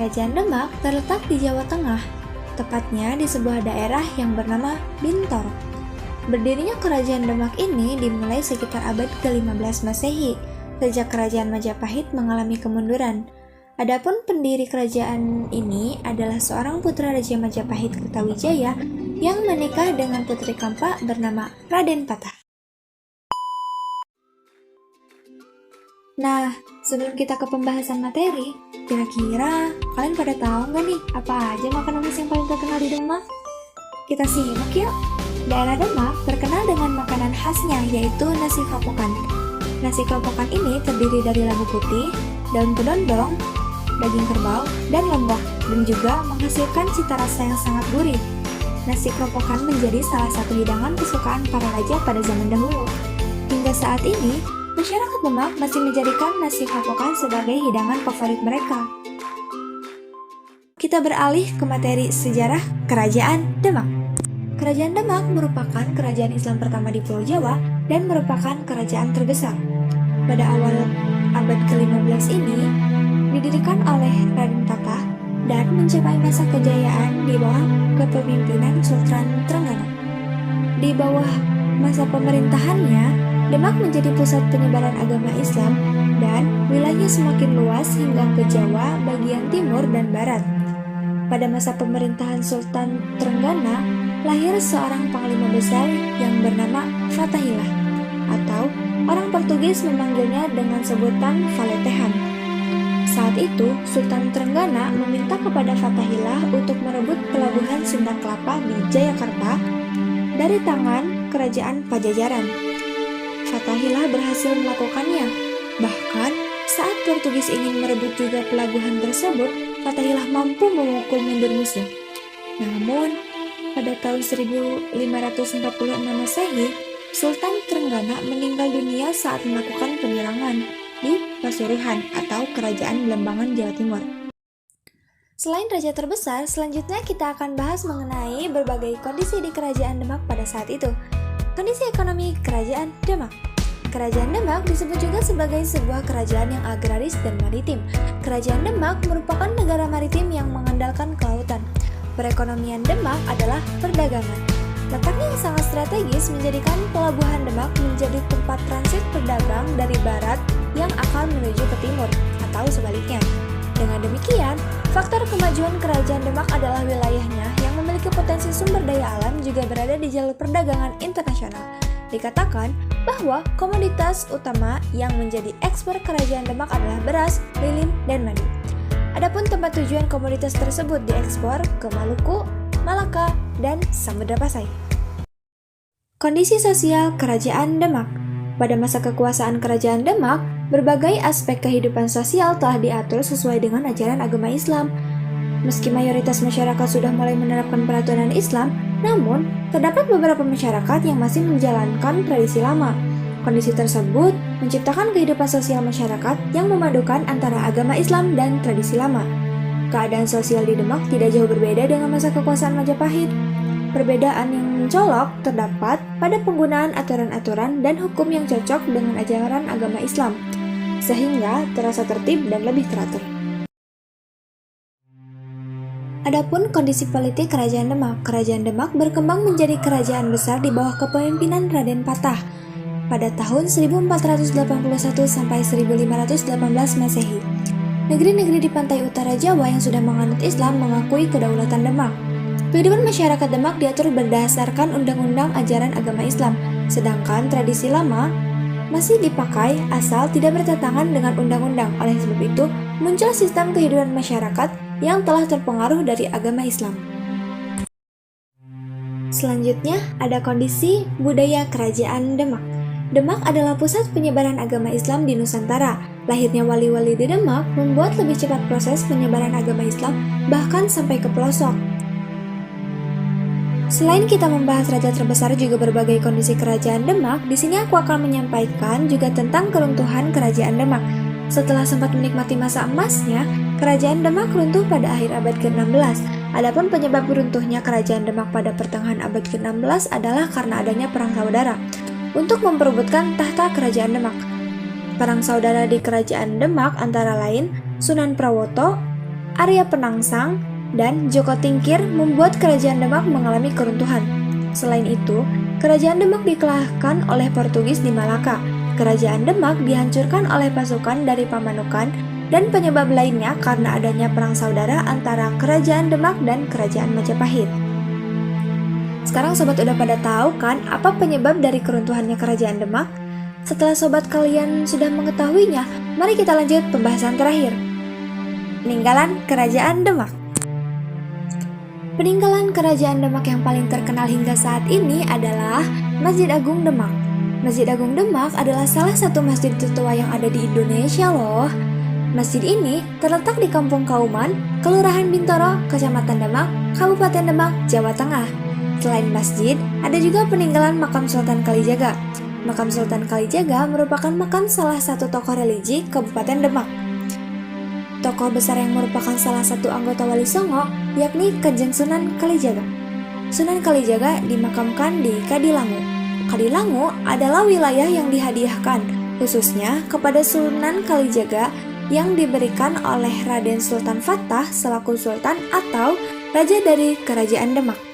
Kerajaan Demak terletak di Jawa Tengah, tepatnya di sebuah daerah yang bernama Bintoro. Berdirinya Kerajaan Demak ini dimulai sekitar abad ke-15 Masehi, sejak Kerajaan Majapahit mengalami kemunduran. Adapun pendiri kerajaan ini adalah seorang putra Raja Majapahit Kertawijaya yang menikah dengan putri Kampa bernama Raden Patah. Nah, sebelum kita ke pembahasan materi, kira-kira kalian pada tahu nggak nih apa aja makanan khas yang paling terkenal di Demak? Kita simak yuk. Daerah Demak terkenal dengan makanan khasnya yaitu nasi kopokan. Nasi kopokan ini terdiri dari labu putih, daun kedondong, daging kerbau, dan lombok, dan juga menghasilkan cita rasa yang sangat gurih. Nasi kopokan menjadi salah satu hidangan kesukaan para raja pada zaman dahulu. Hingga saat ini, masyarakat Demak masih menjadikan nasi kopokan sebagai hidangan favorit mereka. Kita beralih ke materi sejarah Kerajaan Demak. Kerajaan Demak merupakan kerajaan Islam pertama di Pulau Jawa dan merupakan kerajaan terbesar. Pada awal abad ke-15 ini, didirikan oleh Raden Patah dan mencapai masa kejayaan di bawah kepemimpinan Sultan Trenggana. Di bawah masa pemerintahannya, Demak menjadi pusat penyebaran agama Islam dan wilayahnya semakin luas hingga ke Jawa bagian timur dan barat. Pada masa pemerintahan Sultan Trenggana, lahir seorang panglima besar yang bernama Fatahillah, atau orang Portugis memanggilnya dengan sebutan Valetehan. Saat itu, Sultan Trenggana meminta kepada Fatahillah untuk merebut pelabuhan Sunda Kelapa di Jayakarta dari tangan Kerajaan Pajajaran. Fatahillah berhasil melakukannya. Bahkan, saat Portugis ingin merebut juga pelabuhan tersebut, Fatahillah mampu memukul mundur musuh. Namun, pada tahun 1546 Masehi, Sultan Trenggana meninggal dunia saat melakukan penyerangan di Pasuruan atau Kerajaan Belambangan, Jawa Timur. Selain raja terbesar, selanjutnya kita akan bahas mengenai berbagai kondisi di Kerajaan Demak pada saat itu. Kondisi ekonomi Kerajaan Demak. Kerajaan Demak disebut juga sebagai sebuah kerajaan yang agraris dan maritim. Kerajaan Demak merupakan negara maritim yang mengandalkan kelautan. Perekonomian Demak adalah perdagangan. Letaknya yang sangat strategis menjadikan pelabuhan Demak menjadi tempat transit pedagang dari barat yang akan menuju ke timur, atau sebaliknya. Dengan demikian, faktor kemajuan Kerajaan Demak adalah wilayahnya yang memiliki potensi sumber daya alam juga berada di jalur perdagangan internasional. Dikatakan bahwa komoditas utama yang menjadi ekspor Kerajaan Demak adalah beras, lilin, dan madu. Adapun tempat tujuan komoditas tersebut diekspor ke Maluku, Malaka, dan Samudra Pasai. Kondisi sosial Kerajaan Demak. Pada masa kekuasaan Kerajaan Demak, berbagai aspek kehidupan sosial telah diatur sesuai dengan ajaran agama Islam. Meski mayoritas masyarakat sudah mulai menerapkan peraturan Islam, namun terdapat beberapa masyarakat yang masih menjalankan tradisi lama. Kondisi tersebut menciptakan kehidupan sosial masyarakat yang memadukan antara agama Islam dan tradisi lama. Keadaan sosial di Demak tidak jauh berbeda dengan masa kekuasaan Majapahit. Perbedaan yang mencolok terdapat pada penggunaan aturan-aturan dan hukum yang cocok dengan ajaran agama Islam, sehingga terasa tertib dan lebih teratur. Adapun kondisi politik Kerajaan Demak. Kerajaan Demak berkembang menjadi kerajaan besar di bawah kepemimpinan Raden Patah pada tahun 1481 sampai 1518 Masehi. Negeri-negeri di pantai utara Jawa yang sudah menganut Islam mengakui kedaulatan Demak. Kehidupan masyarakat Demak diatur berdasarkan undang-undang ajaran agama Islam, sedangkan tradisi lama masih dipakai asal tidak bertentangan dengan undang-undang. Oleh sebab itu, muncul sistem kehidupan masyarakat yang telah terpengaruh dari agama Islam. Selanjutnya, ada kondisi budaya Kerajaan Demak. Demak adalah pusat penyebaran agama Islam di Nusantara. Lahirnya wali-wali di Demak membuat lebih cepat proses penyebaran agama Islam, bahkan sampai ke pelosok. Selain kita membahas raja terbesar juga berbagai kondisi Kerajaan Demak, di sini aku akan menyampaikan juga tentang keruntuhan Kerajaan Demak. Setelah sempat menikmati masa emasnya, Kerajaan Demak runtuh pada akhir abad ke-16. Adapun penyebab runtuhnya Kerajaan Demak pada pertengahan abad ke-16 adalah karena adanya perang saudara untuk memperebutkan tahta Kerajaan Demak. Perang saudara di Kerajaan Demak antara lain Sunan Prawoto Arya Penangsang, dan Joko Tingkir membuat kerajaan Demak mengalami keruntuhan. Selain itu, kerajaan Demak dikalahkan oleh Portugis di Malaka. Kerajaan Demak dihancurkan oleh pasukan dari Pamanukan, dan penyebab lainnya karena adanya perang saudara antara kerajaan Demak dan kerajaan Majapahit. Sekarang sobat udah pada tahu kan apa penyebab dari keruntuhannya kerajaan Demak? Setelah sobat kalian sudah mengetahuinya, mari kita lanjut pembahasan terakhir. Peninggalan kerajaan Demak. Peninggalan kerajaan Demak yang paling terkenal hingga saat ini adalah Masjid Agung Demak. Masjid Agung Demak adalah salah satu masjid tertua yang ada di Indonesia loh. Masjid ini terletak di Kampung Kauman, Kelurahan Bintoro, Kecamatan Demak, Kabupaten Demak, Jawa Tengah. Selain masjid, ada juga peninggalan makam Sultan Kalijaga. Makam Sultan Kalijaga merupakan makam salah satu tokoh religi Kabupaten Demak. Tokoh besar yang merupakan salah satu anggota Wali Songo yakni Kanjeng Sunan Kalijaga. Sunan Kalijaga dimakamkan di Kadilangu. Kadilangu adalah wilayah yang dihadiahkan khususnya kepada Sunan Kalijaga yang diberikan oleh Raden Sultan Fatah selaku Sultan atau Raja dari Kerajaan Demak.